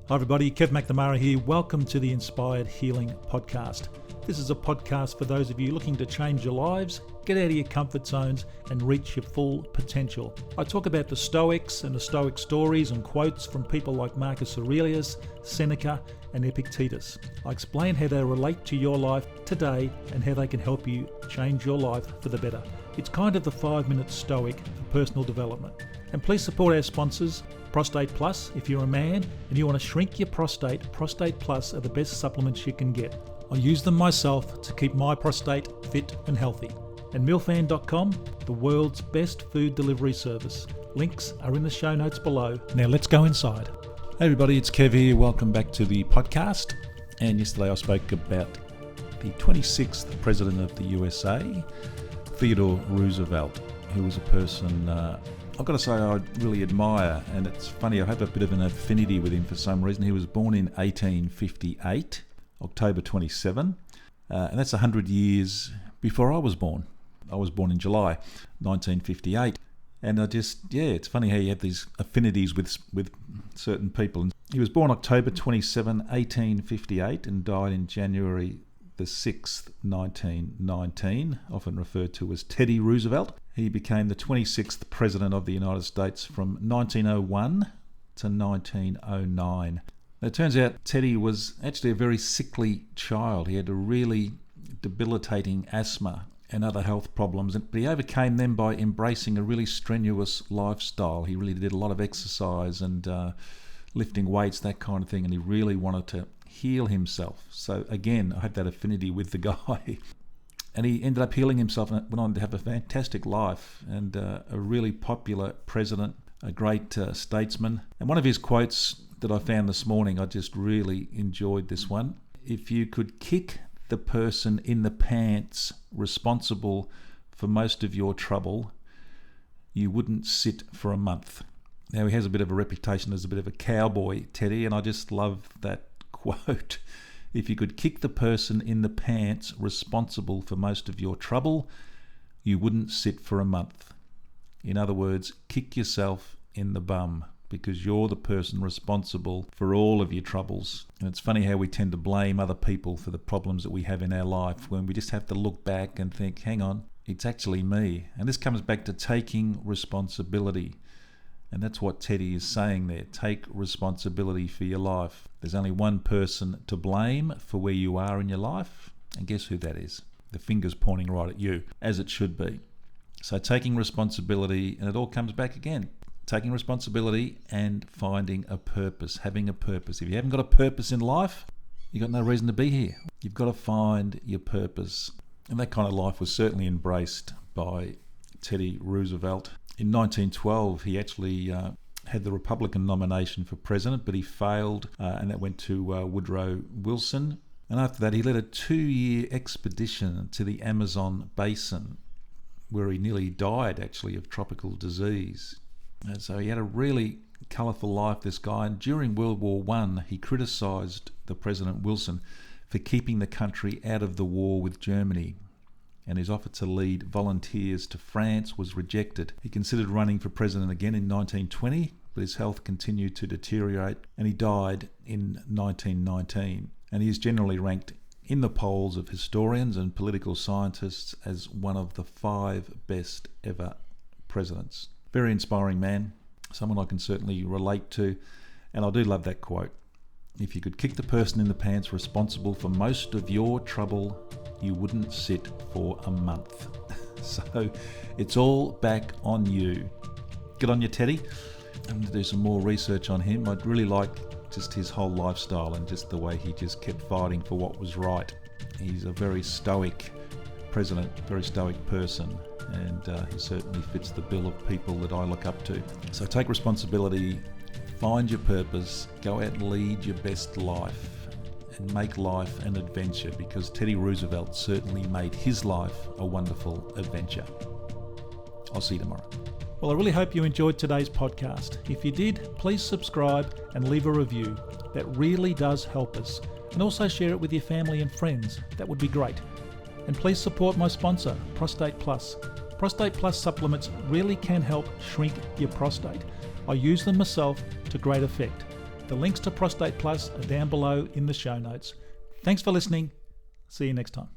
Hi everybody, Kevin McNamara here. Welcome to the Inspired Healing Podcast. This is a podcast for those of you looking to change your lives, get out of your comfort zones and reach your full potential. I talk about the Stoics and the Stoic stories and quotes from people like Marcus Aurelius, Seneca and Epictetus. I explain how they relate to your life today and how they can help you change your life for the better. It's kind of the 5-minute Stoic for personal development. And please support our sponsors, Prostate Plus. If you're a man and you want to shrink your prostate, Prostate Plus are the best supplements you can get. I use them myself to keep my prostate fit and healthy. And milfan.com, the world's best food delivery service. Links are in the show notes below. Now let's go inside. Hey everybody, it's Kev here. Welcome back to the podcast. And yesterday I spoke about the 26th President of the USA, Theodore Roosevelt, who was a person I've got to say I really admire, and it's funny, I have a bit of an affinity with him for some reason. He was born in 1858, October 27, and that's 100 years before I was born. I was born in July 1958, and it's funny how you have these affinities with certain people. And he was born October 27, 1858, and died in January the 6th, 1919, often referred to as Teddy Roosevelt. He became the 26th President of the United States from 1901 to 1909. Now, it turns out Teddy was actually a very sickly child. He had a really debilitating asthma and other health problems, but he overcame them by embracing a really strenuous lifestyle. He really did a lot of exercise and lifting weights, that kind of thing, and he really wanted to heal himself. So again, I had that affinity with the guy. And he ended up healing himself and went on to have a fantastic life and a really popular president, a great statesman. And one of his quotes that I found this morning, I just really enjoyed this one. If you could kick the person in the pants responsible for most of your trouble, you wouldn't sit for a month. Now, he has a bit of a reputation as a bit of a cowboy, Teddy, and I just love that quote. If you could kick the person in the pants responsible for most of your trouble, you wouldn't sit for a month. In other words, kick yourself in the bum because you're the person responsible for all of your troubles. And it's funny how we tend to blame other people for the problems that we have in our life when we just have to look back and think, hang on, it's actually me. And this comes back to taking responsibility. And that's what Teddy is saying there. Take responsibility for your life. There's only one person to blame for where you are in your life. And guess who that is? The finger's pointing right at you, as it should be. So taking responsibility, and it all comes back again. Taking responsibility and finding a purpose, having a purpose. If you haven't got a purpose in life, you've got no reason to be here. You've got to find your purpose. And that kind of life was certainly embraced by Teddy Roosevelt. In 1912, he actually had the Republican nomination for president, but he failed, and that went to Woodrow Wilson. And after that, he led a 2-year expedition to the Amazon basin, where he nearly died, actually, of tropical disease. And so he had a really colourful life, this guy. And during World War I, he criticised the President Wilson for keeping the country out of the war with Germany. And his offer to lead volunteers to France was rejected. He considered running for president again in 1920, but his health continued to deteriorate, and he died in 1919. And he is generally ranked in the polls of historians and political scientists as one of the 5 best ever presidents. Very inspiring man, someone I can certainly relate to, and I do love that quote. If you could kick the person in the pants responsible for most of your trouble, you wouldn't sit for a month. So it's all back on you. Good on you, Teddy. I'm going to do some more research on him. I'd really like just his whole lifestyle and just the way he just kept fighting for what was right. He's a very stoic president, very stoic person, and he certainly fits the bill of people that I look up to. So take responsibility, find your purpose, go out and lead your best life, and make life an adventure, because Teddy Roosevelt certainly made his life a wonderful adventure. I'll see you tomorrow. Well, I really hope you enjoyed today's podcast. If you did, please subscribe and leave a review. That really does help us. And also share it with your family and friends. That would be great. And please support my sponsor, Prostate Plus. Prostate Plus supplements really can help shrink your prostate. I use them myself to great effect. The links to Prostate Plus are down below in the show notes. Thanks for listening. See you next time.